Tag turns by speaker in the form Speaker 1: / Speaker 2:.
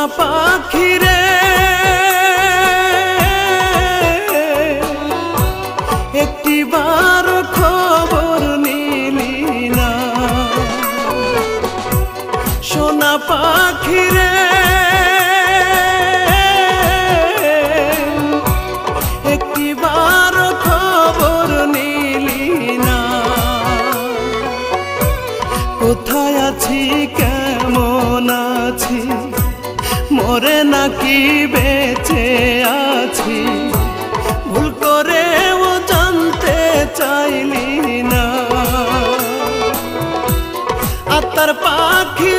Speaker 1: সোনা পাখি রে একটিবার খবর নিলি না। সোনা পাখি রে একটিবার খবর নিলি না। কোথায় আছি কেমন আছি মরে নাকি বেঁচে আছি ভুল করেও জানতে চাইলি না। আত্মার পাখি